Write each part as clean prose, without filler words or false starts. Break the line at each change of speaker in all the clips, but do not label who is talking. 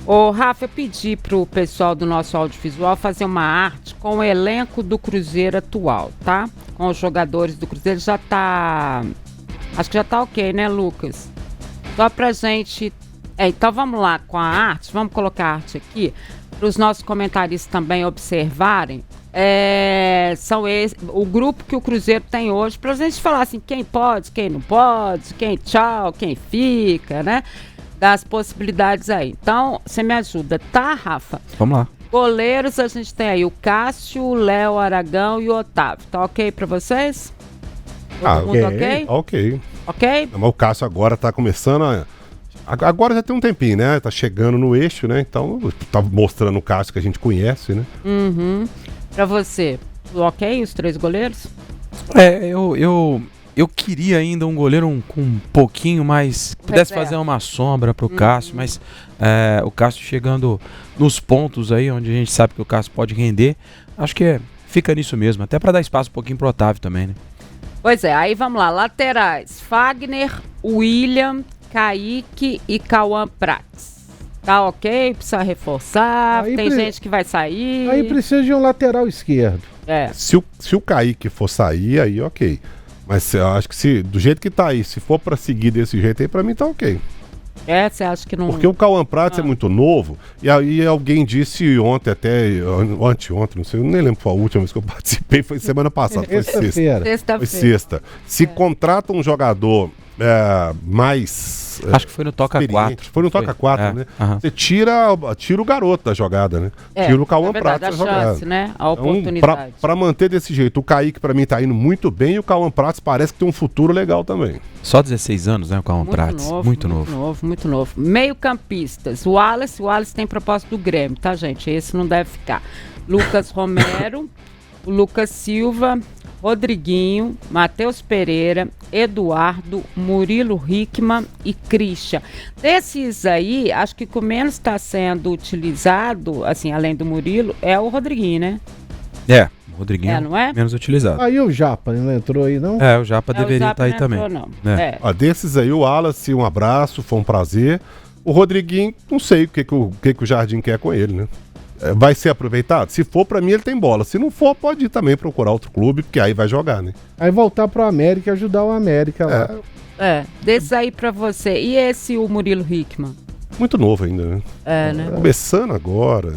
Ô, Rafa, eu pedi pro pessoal do nosso audiovisual fazer uma arte com o elenco do Cruzeiro atual, tá? Com os jogadores do Cruzeiro. Já tá... Acho que já tá ok, né, Lucas? Só pra gente... então vamos lá com a arte. Vamos colocar a arte aqui para os nossos comentaristas também observarem. O grupo que o Cruzeiro tem hoje, pra gente falar assim, quem pode, quem não pode, quem tchau, quem fica, né? Das possibilidades aí. Então, você me ajuda, tá, Rafa?
Vamos lá.
Goleiros, a gente tem aí o Cássio, o Léo Aragão e o Otávio. Tá ok pra vocês? Todo mundo ok?
Ok.
Ok?
Mas o Cássio agora tá começando a... Agora já tem um tempinho, né? Tá chegando no eixo, né? Então, tá mostrando o Cássio que a gente conhece, né?
Uhum. Pra você, tudo ok, os 3 goleiros?
Eu queria ainda um goleiro com um pouquinho mais... Pudesse fazer uma sombra pro Cássio, mas o Cássio chegando nos pontos aí, onde a gente sabe que o Cássio pode render, acho que fica nisso mesmo, até para dar espaço um pouquinho pro Otávio também, né?
Pois é, aí vamos lá, laterais, Fagner, William, Kaique e Cauã Prates. Tá ok? Precisa reforçar,
aí
tem gente que vai sair.
Aí precisa de um lateral esquerdo.
Se o Kaique for sair, aí ok. Mas eu acho que do jeito que tá aí, se for pra seguir desse jeito aí, pra mim tá ok.
Você acha que não...
Porque o Cauã Prates é muito novo, e aí alguém disse ontem anteontem, não sei, eu nem lembro qual a última vez que eu participei, foi semana passada, foi sexta. Foi sexta. Se contrata um jogador mais...
acho que foi no Toca 4.
Foi no Toca 4, né? Você tira o garoto da jogada, né? Tira o Cauã Prates da jogada.
Chance, né? A oportunidade.
Pra manter desse jeito, o Kaique pra mim tá indo muito bem e o Cauã Prates parece que tem um futuro legal também.
Só 16 anos, né, o Cauã Prates? Muito novo.
Meio campistas, o Wallace tem proposta do Grêmio, tá, gente? Esse não deve ficar. Lucas Romero, o Lucas Silva, Rodriguinho, Matheus Pereira, Eduardo, Murilo Hickman e Christian. Desses aí, acho que o que menos está sendo utilizado, assim, além do Murilo, é o Rodriguinho, né?
O Rodriguinho
não é?
Menos utilizado.
Aí o Japa não entrou aí, não?
O Japa deveria estar aí também.
Não.
Desses aí, o Wallace, um abraço, foi um prazer. O Rodriguinho, não sei o que o Jardim quer com ele, né? Vai ser aproveitado? Se for, pra mim, ele tem bola. Se não for, pode ir também procurar outro clube, porque aí vai jogar, né?
Aí voltar pro América e ajudar o América lá.
Desses aí pra você. E esse, o Murilo Hickman?
Muito novo ainda, né?
Né?
Começando agora.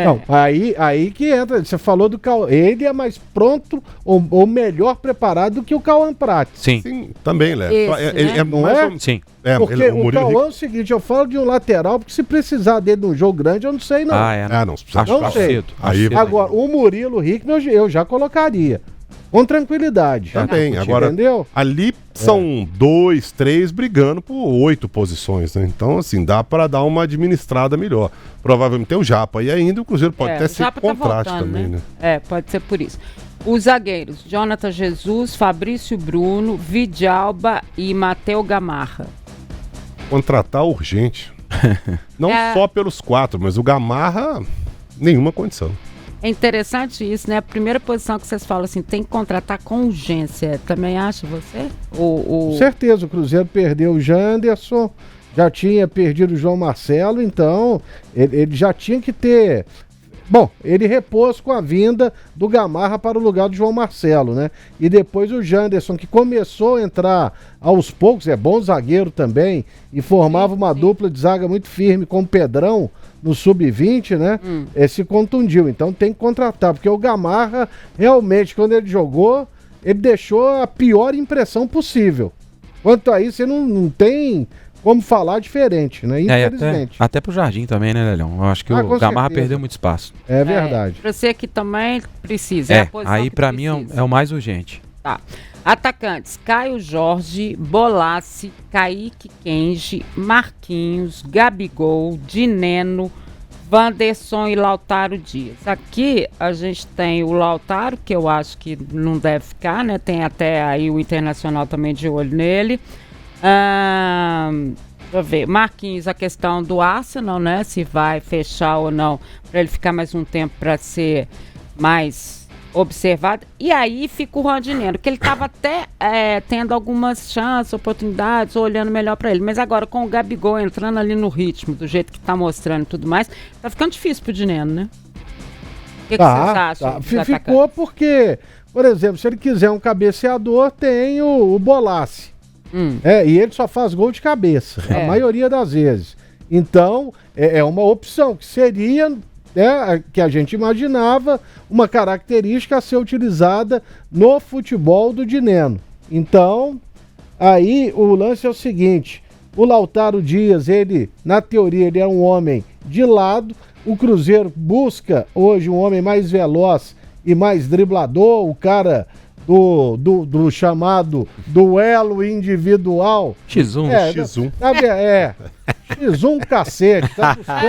Não, aí que entra. Você falou do Cauã. Ele é mais pronto ou melhor preparado do que o Cauã Prates.
Sim, também, Léo.
Não é?
Sim.
Porque o Cauã é o seguinte, eu falo de um lateral, porque se precisar dele num jogo grande, eu não sei não.
Não precisa.
Não sei. Agora, o Murilo Hickman eu já colocaria. Com tranquilidade.
Também. Agora,
entendeu?
Ali são 2, 3 brigando por 8 posições, né? Então, assim, dá pra dar uma administrada melhor. Provavelmente tem o Japa aí ainda, o Cruzeiro pode até ser contraste também, né?
Pode ser por isso. Os zagueiros, Jonathan Jesus, Fabrício Bruno, Vidalba e Mateu Gamarra.
Contratar urgente. Não só pelos 4, mas o Gamarra, nenhuma condição.
É interessante isso, né? A primeira posição que vocês falam assim, tem que contratar com urgência. Também acha você?
Com certeza, o Cruzeiro perdeu o Janderson, já tinha perdido o João Marcelo, então ele já tinha que ter... Bom, ele repôs com a vinda do Gamarra para o lugar do João Marcelo, né? E depois o Janderson, que começou a entrar aos poucos, é bom zagueiro também, e formava uma dupla de zaga muito firme com o Pedrão no sub-20, né? Se contundiu. Então tem que contratar, porque o Gamarra, realmente, quando ele jogou, ele deixou a pior impressão possível. Quanto a isso, você não tem... como falar diferente, né? Infelizmente.
Até pro Jardim também, né, Lelhão? Eu acho que o Gamarra perdeu muito espaço.
É verdade.
Você que também precisa.
Aí pra mim é o mais urgente.
Tá. Atacantes, Caio Jorge, Bolassi, Kaique Kenji, Marquinhos, Gabigol, Dineno, Wanderson e Lautaro Dias. Aqui a gente tem o Lautaro, que eu acho que não deve ficar, né? Tem até aí o Internacional também de olho nele. Deixa eu ver, Marquinhos, a questão do Arsenal, né? Se vai fechar ou não, para ele ficar mais um tempo para ser mais observado. E aí fica o Rondineno, que ele estava até tendo algumas chances, oportunidades, olhando melhor para ele. Mas agora, com o Gabigol entrando ali no ritmo, do jeito que tá mostrando e tudo mais, tá ficando difícil pro Dineno, né? O que vocês acham?
Ficou porque, por exemplo, se ele quiser um cabeceador, tem o Bolassi. E ele só faz gol de cabeça, a maioria das vezes. Então, é uma opção que seria... que a gente imaginava uma característica a ser utilizada no futebol do Dineno. Então, aí o lance é o seguinte, o Lautaro Dias, ele, na teoria, ele é um homem de lado, o Cruzeiro busca hoje um homem mais veloz e mais driblador, o cara do chamado duelo individual.
X1.
X1.
X1 cacete, tá buscando,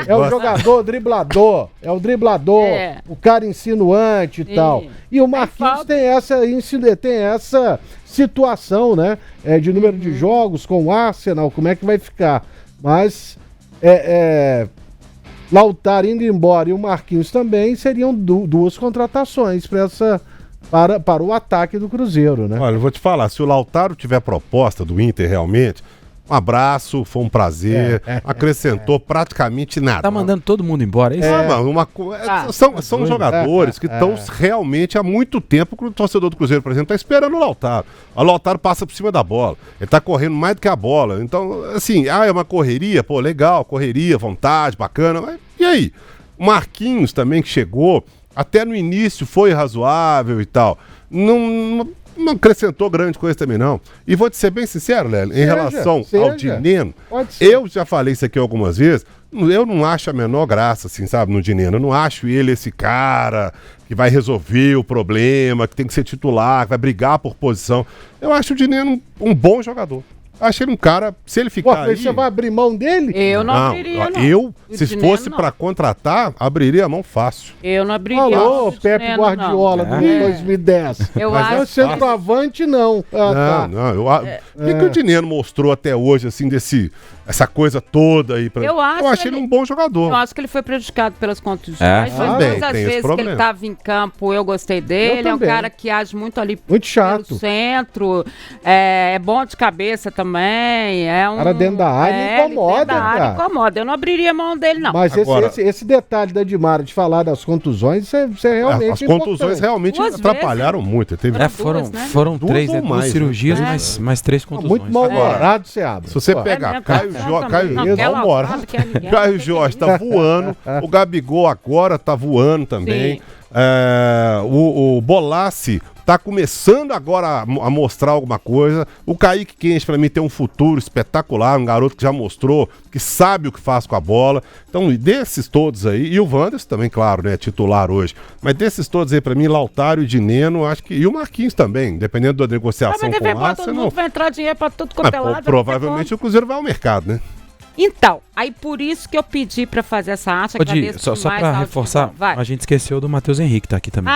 é o jogador driblador, o driblador, o cara insinuante e tal. E o Marquinhos tem essa situação, né? De número de jogos com o Arsenal, como é que vai ficar? Mas Lautaro indo embora e o Marquinhos também seriam duas contratações para o ataque do Cruzeiro, né?
Olha, eu vou te falar, se o Lautaro tiver proposta do Inter realmente, um abraço, foi um prazer, acrescentou praticamente nada.
Tá mandando todo mundo embora, é isso?
São jogadores que estão realmente há muito tempo que o torcedor do Cruzeiro, por exemplo, tá esperando o Lautaro. O Lautaro passa por cima da bola, ele tá correndo mais do que a bola. Então, assim, é uma correria, pô, legal, correria, vontade, bacana, mas e aí? O Marquinhos também que chegou, até no início foi razoável e tal, não acrescentou grande coisa também, não. E vou te ser bem sincero, Léo, em relação ao Dineno, eu já falei isso aqui algumas vezes, eu não acho a menor graça, assim, sabe, no Dineno. Eu não acho ele esse cara que vai resolver o problema, que tem que ser titular, que vai brigar por posição. Eu acho o Dineno um bom jogador. Acho ele um cara, se ele ficar aí...
Você vai abrir mão dele?
Eu não abriria, não.
Eu, se fosse pra contratar, abriria a mão fácil.
Eu não abriria.
Alô, Pepe Guardiola, do 2010.
Eu acho.
Mas centroavante, não.
O que o Dineno mostrou até hoje, assim, essa coisa toda aí?
Eu
acho ele um bom jogador.
Eu acho que ele foi prejudicado pelas contusões.
Também,
todas as vezes que ele estava em campo, eu gostei dele. É um cara que age muito ali
muito chato.
No centro. É bom de cabeça também.
Cara dentro da área incomoda, cara.
Incomoda. Eu não abriria a mão dele, não.
Mas agora, esse detalhe da Edmara de falar das contusões, isso é realmente
as contusões realmente atrapalharam muito.
Foram três, duas cirurgias, mais 3 contusões.
Muito mal-humorado, você abre.
Se você pegar Caio Jorge tá voando, o Gabigol agora tá voando também. O Bolassi tá começando agora a mostrar alguma coisa. O Kaique Kenji, pra mim, tem um futuro espetacular, um garoto que já mostrou, que sabe o que faz com a bola. Então, desses todos aí, e o Wanderson também, claro, né, titular hoje. Mas desses todos aí, pra mim, Lautaro e Dineno, acho que... E o Marquinhos também, dependendo da negociação com o Arsenal.
Todo mundo vai entrar dinheiro pra tudo quanto é lado.
Provavelmente o Cruzeiro vai ao mercado, né?
Então, aí por isso que eu pedi pra fazer essa arte.
Só pra reforçar, a gente esqueceu do Matheus Henrique, tá aqui também.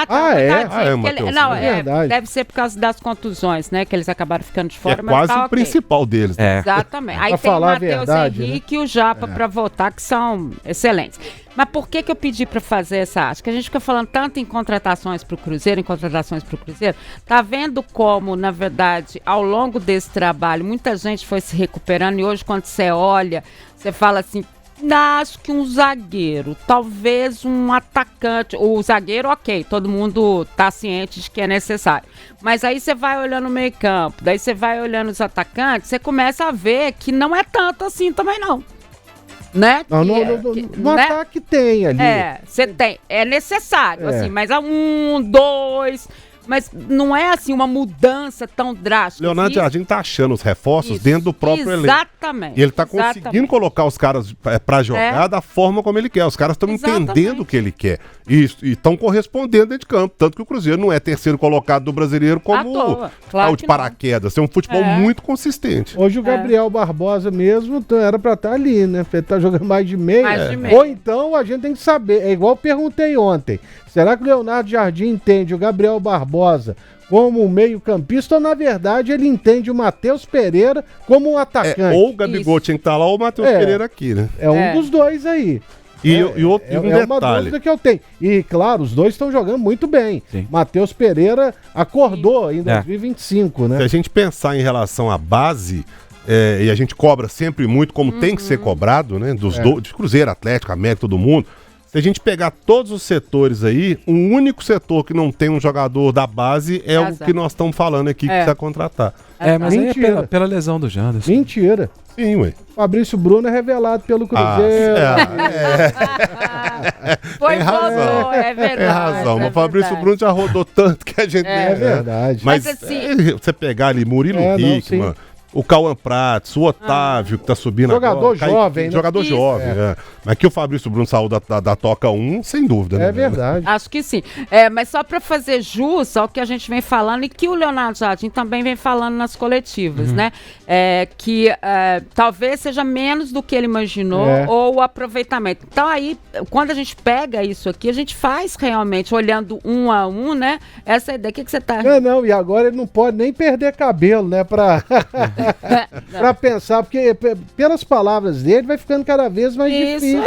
Deve ser por causa das contusões, né? Que eles acabaram ficando de fora.
É quase o principal deles.
Né? Exatamente. Aí tem o Matheus Henrique e o Japa pra voltar, que são excelentes. Mas por que eu pedi para fazer essa arte? Que a gente fica falando tanto em contratações para o Cruzeiro, tá vendo como, na verdade, ao longo desse trabalho, muita gente foi se recuperando e hoje quando você olha, você fala assim, acho que um zagueiro, talvez um atacante, o zagueiro, ok, todo mundo tá ciente de que é necessário, mas aí você vai olhando o meio campo, daí você vai olhando os atacantes, você começa a ver que não é tanto assim também não. Né?
No ataque tem ali.
Você tem. É necessário, assim, mas 1, 2. Mas não é assim uma mudança tão drástica.
Leonardo Jardim tá achando os reforços dentro do próprio elenco.
Exatamente.
E ele tá conseguindo colocar os caras pra jogar da forma como ele quer. Os caras estão entendendo o que ele quer. E estão correspondendo dentro de campo. Tanto que o Cruzeiro não é terceiro colocado do Brasileiro como o de paraquedas. É um futebol muito consistente.
Hoje o Gabriel Barbosa mesmo era pra estar ali, né? Ele tá jogando mais de meia. Ou então a gente tem que saber. É igual eu perguntei ontem. Será que o Leonardo Jardim entende o Gabriel Barbosa como um meio-campista ou, na verdade, ele entende o Matheus Pereira como um atacante?
Ou o Gabigol tinha que estar lá ou o Matheus Pereira aqui, né?
É um dos dois aí.
E outro
é uma dúvida que eu tenho. E, claro, os dois estão jogando muito bem. Matheus Pereira acordou em 2025, né?
Se a gente pensar em relação à base, e a gente cobra sempre muito, como tem que ser cobrado, né? De Cruzeiro, Atlético, América, todo mundo. Se a gente pegar todos os setores aí, o único setor que não tem um jogador da base é o que nós estamos falando aqui que precisa contratar.
Mas aí é pela lesão do Janderson.
Mentira.
Sim, ué.
Fabrício Bruno é revelado pelo Cruzeiro.
Foi razão. É verdade.
É razão. Mas o Fabrício Bruno já rodou tanto que a gente...
É verdade.
Mas assim, você pegar ali Murilo Hickman, o Cauã Prates, o Otávio, que tá subindo
jogador
agora.
Jovem, né?
Jogador jovem, Mas que o Fabrício Bruno saiu da Toca 1, sem dúvida.
É verdade.
Acho que sim. Mas só para fazer jus ao que a gente vem falando e que o Leonardo Jardim também vem falando nas coletivas, né? Que talvez seja menos do que ele imaginou ou o aproveitamento. Então aí, quando a gente pega isso aqui, a gente faz realmente, olhando um a um, né? Essa ideia. O que você tá...
Não, e agora ele não pode nem perder cabelo, né? Pra pensar, porque pelas palavras dele vai ficando cada vez mais difícil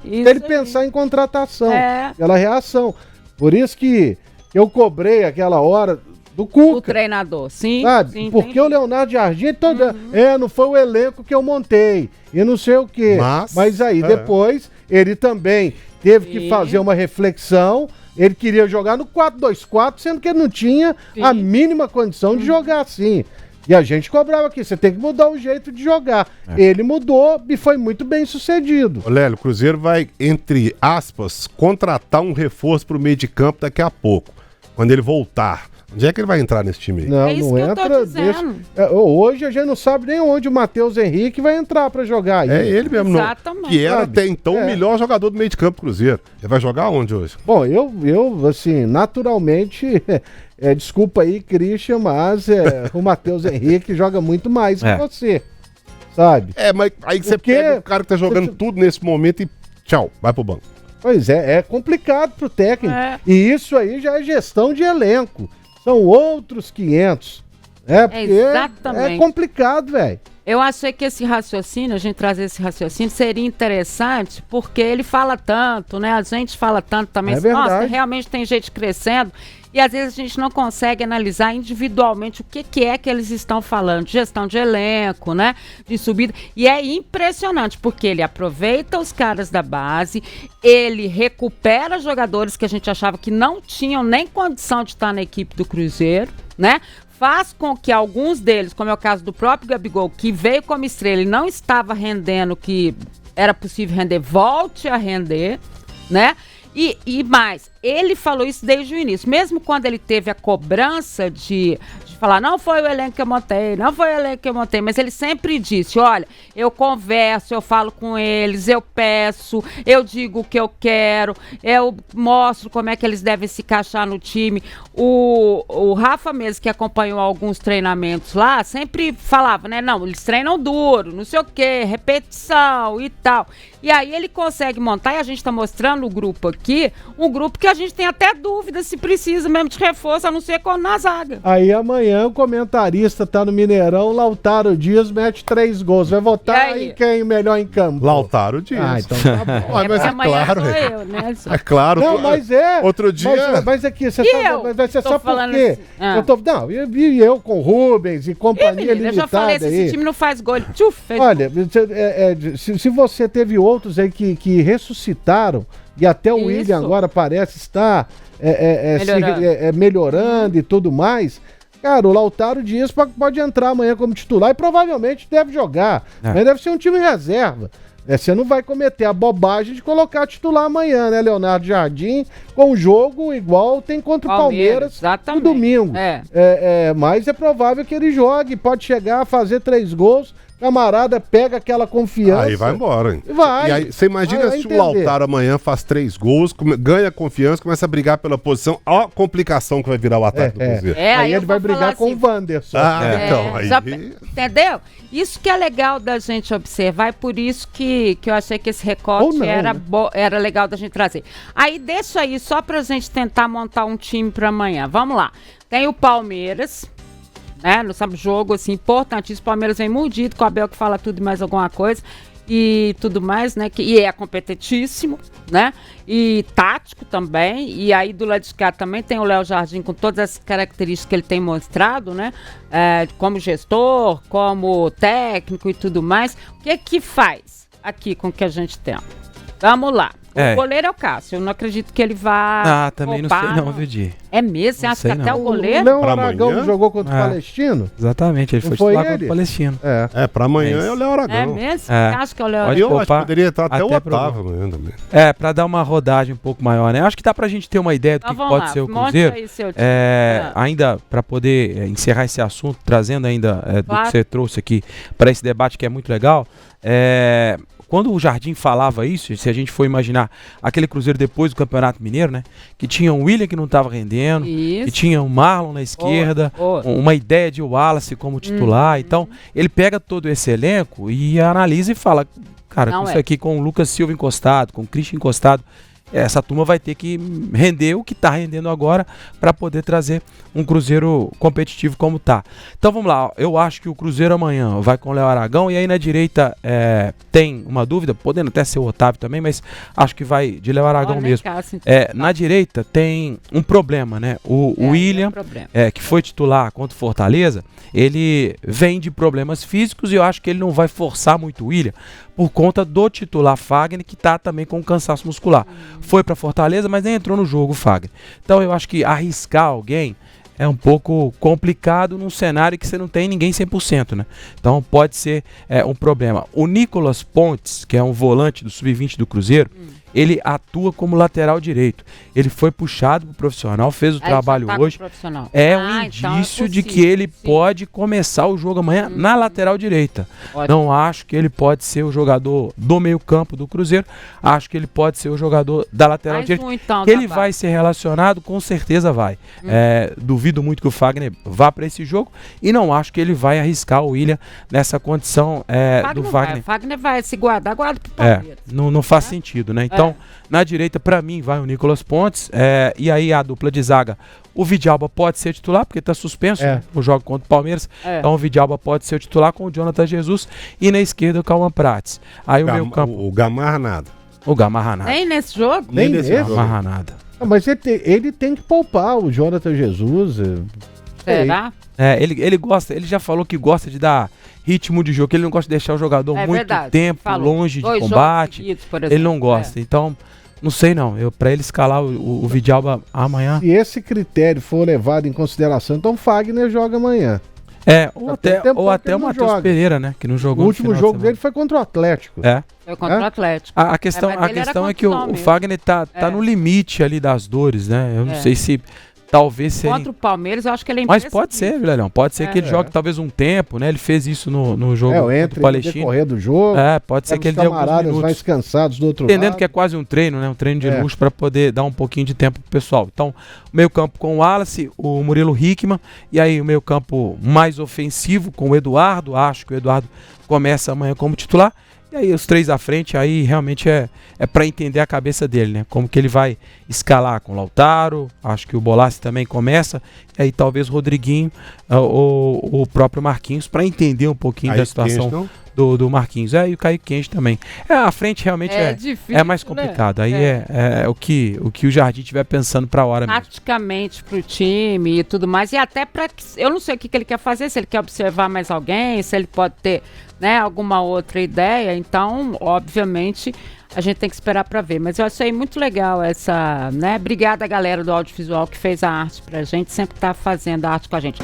ele pensar em contratação, pela reação. Por isso que eu cobrei aquela hora do Cuca.
O treinador, sim.
Sabe?
Sim,
porque
entendi.
o Leonardo Jardim não foi o elenco que eu montei e não sei o quê. Mas aí depois ele também teve que fazer uma reflexão. Ele queria jogar no 4-2-4, sendo que ele não tinha a mínima condição de jogar assim. E a gente cobrava aqui, você tem que mudar o jeito de jogar. Ele mudou e foi muito bem sucedido.
Lélio, o Cruzeiro vai, entre aspas, contratar um reforço pro meio de campo daqui a pouco. Quando ele voltar. Onde é que ele vai entrar nesse time aí?
Não, não entra. Hoje a gente não sabe nem onde o Matheus Henrique vai entrar pra jogar aí.
É ele mesmo.
Exatamente.
Que era até então o melhor jogador do meio de campo do Cruzeiro. Ele vai jogar onde hoje?
Bom, eu assim, naturalmente... desculpa aí, Christian, mas o Matheus Henrique joga muito mais que você, sabe?
Mas aí você pega o cara que tá jogando tudo nesse momento e tchau, vai pro banco.
Pois é complicado pro técnico. E isso aí já é gestão de elenco. São outros 500. Porque é complicado, velho.
Eu achei que esse raciocínio, a gente trazer esse raciocínio, seria interessante, porque ele fala tanto, né? A gente fala tanto também. Nossa, realmente tem gente crescendo. E às vezes a gente não consegue analisar individualmente o que é que eles estão falando. De gestão de elenco, né? De subida. E é impressionante, porque ele aproveita os caras da base, ele recupera jogadores que a gente achava que não tinham nem condição de estar na equipe do Cruzeiro, né? Faz com que alguns deles, como é o caso do próprio Gabigol, que veio como estrela e não estava rendendo o que era possível render, volte a render, né? E mais, ele falou isso desde o início, mesmo quando ele teve a cobrança de falar, não foi o elenco que eu montei, não foi o elenco que eu montei, mas ele sempre disse, olha, eu converso, eu falo com eles, eu peço, eu digo o que eu quero, eu mostro como é que eles devem se encaixar no time. O Rafa mesmo, que acompanhou alguns treinamentos lá, sempre falava, né, não, eles treinam duro, não sei o quê, repetição e tal. E aí ele consegue montar, e a gente tá mostrando o grupo aqui, um grupo que a gente tem até dúvida se precisa mesmo de reforço, a não ser quando na zaga.
Aí amanhã o comentarista tá no Mineirão, Lautaro Dias mete 3 gols. Vai votar em quem melhor em campo?
Lautaro Dias.
Então tá bom.
Mas é claro,
eu, né?
É claro.
Não, mas
outro dia...
Mas aqui, você sabe por quê?
Assim.
Eu com o Rubens e companhia limitada.
Eu já falei, se esse time não faz gol,
olha, se você teve outros aí que ressuscitaram, e até o William agora parece estar melhorando e tudo mais. Cara, o Lautaro Dias pode entrar amanhã como titular e provavelmente deve jogar. Mas deve ser um time em reserva. Você não vai cometer a bobagem de colocar titular amanhã, né, Leonardo Jardim, com um jogo igual tem contra o Palmeiras no domingo. Mas é provável que ele jogue, pode chegar a fazer 3 gols. Camarada pega aquela confiança. Aí
vai embora, hein?
Vai.
E aí, você imagina se o Lautaro amanhã faz 3 gols, ganha confiança, começa a brigar pela posição. Ó a complicação que vai virar o ataque do Cruzeiro.
Aí ele vai brigar com o Wanderson.
Então, aí...
Entendeu? Isso que é legal da gente observar, e por isso que eu achei que esse recorte era legal da gente trazer. Aí deixa aí, só pra gente tentar montar um time pra amanhã. Vamos lá. Tem o Palmeiras... No jogo, assim, importantíssimo. O Palmeiras vem mordido, com o Abel que fala tudo e mais alguma coisa. e tudo mais, né? E é competentíssimo, né? E tático também. E aí do lado de cá também tem o Léo Jardim com todas as características que ele tem mostrado, né? Como gestor, como técnico e tudo mais. O que que faz aqui com o que a gente tem? Vamos lá. O goleiro é o Cássio. Eu não acredito que ele vá.
Também poupar, não sei não, viu, Di?
É mesmo? Você acha que até o goleiro?
O Léo Aragão jogou contra o Palestino?
Exatamente, ele foi lá contra o Palestino.
Pra amanhã é o Léo Aragão.
É mesmo? Você acha que é o Léo Aragão?
Eu acho que poderia estar até o Otávio amanhã também.
Pra dar uma rodagem um pouco maior, né? Acho que dá pra gente ter uma ideia do que pode ser o Cruzeiro. Ainda pra poder encerrar esse assunto, trazendo ainda do que você trouxe aqui pra esse debate que é muito legal. Quando o Jardim falava isso, se a gente for imaginar aquele Cruzeiro depois do Campeonato Mineiro, né? Que tinha o William que não estava rendendo, que tinha o Marlon na esquerda, uma ideia de Wallace como titular. Então, ele pega todo esse elenco e analisa e fala, cara, com isso aqui com o Lucas Silva encostado, com o Christian encostado, essa turma vai ter que render o que está rendendo agora para poder trazer um Cruzeiro competitivo como tá. Então vamos lá, eu acho que o Cruzeiro amanhã vai com o Léo Aragão e aí na direita tem uma dúvida, podendo até ser o Otávio também, mas acho que vai de Léo Aragão mesmo. Na direita tem um problema, né? O William, que foi titular contra o Fortaleza, ele vem de problemas físicos e eu acho que ele não vai forçar muito o William por conta do titular Fagner, que está também com cansaço muscular. Foi para Fortaleza, mas nem entrou no jogo o Fagner. Então eu acho que arriscar alguém é um pouco complicado num cenário que você não tem ninguém 100%, né? Então pode ser um problema. O Nicolas Pontes, que é um volante do Sub-20 do Cruzeiro, ele atua como lateral direito. Ele foi puxado pro profissional, fez o trabalho hoje. É um indício de que ele pode começar o jogo amanhã na lateral direita. Não acho que ele pode ser o jogador do meio-campo do Cruzeiro. Acho que ele pode ser o jogador da lateral direita. Que ele vai ser relacionado, com certeza vai. Duvido muito que o Fagner vá para esse jogo e não acho que ele vai arriscar o William nessa condição do Fagner.
O Fagner vai se guarda pro Palmeiras.
Não faz sentido, né? Então, na direita, para mim, vai o Nicolas Pontes. E aí a dupla de zaga, o Vidalba pode ser titular, porque está suspenso o jogo contra o Palmeiras. Então o Vidalba pode ser o titular com o Jonathan Jesus. E na esquerda o Calma Prates. Aí o meio campo.
O Gamarra nada.
O Gamarra nada.
Nem nesse jogo?
Nem nesse jogo.
Gamarra nada.
Mas ele tem que poupar o Jonathan Jesus.
Será?
Ele gosta, ele já falou que gosta de dar ritmo de jogo, que ele não gosta de deixar o jogador muito tempo longe de combate. Seguidos, ele não gosta. Então, não sei não. Para ele escalar o Vidalba amanhã.
Se esse critério for levado em consideração, então o Fagner joga amanhã.
Ou até o Matheus Pereira, né? Que não jogou.
O último jogo dele foi contra o Atlético.
Foi contra o Atlético.
A questão é que o Fagner tá no limite ali das dores, né? Eu não sei se talvez seria...
Contra o Palmeiras, eu acho que ele é
Mas pode ser, Vilalhão. Pode ser que ele jogue talvez um tempo, né? Ele fez isso no jogo contra o Palestino.
No decorrer do jogo.
Pode ser que ele dê alguns minutos.
Mais cansados do outro
Entendendo
lado.
que é quase um treino, né? Um treino de luxo para poder dar um pouquinho de tempo pro pessoal. Então, meio campo com o Wallace, o Murilo Hickman, e aí o meio campo mais ofensivo com o Eduardo. Acho que o Eduardo começa amanhã como titular. E aí os três à frente, aí realmente é para entender a cabeça dele, né? Como que ele vai escalar com o Lautaro, acho que o Bolassi também começa, e aí talvez o Rodriguinho ou o próprio Marquinhos, para entender um pouquinho da situação do Marquinhos. E o Caio Kenji também. A frente realmente é mais complicado. Aí é o que o Jardim estiver pensando para a hora mesmo.
Taticamente pro time e tudo mais, e até para... Eu não sei o que ele quer fazer, se ele quer observar mais alguém, se ele pode ter... alguma outra ideia, então, obviamente, a gente tem que esperar para ver. Mas eu achei muito legal essa, né? Obrigada, galera do audiovisual que fez a arte pra gente, sempre tá fazendo a arte com a gente.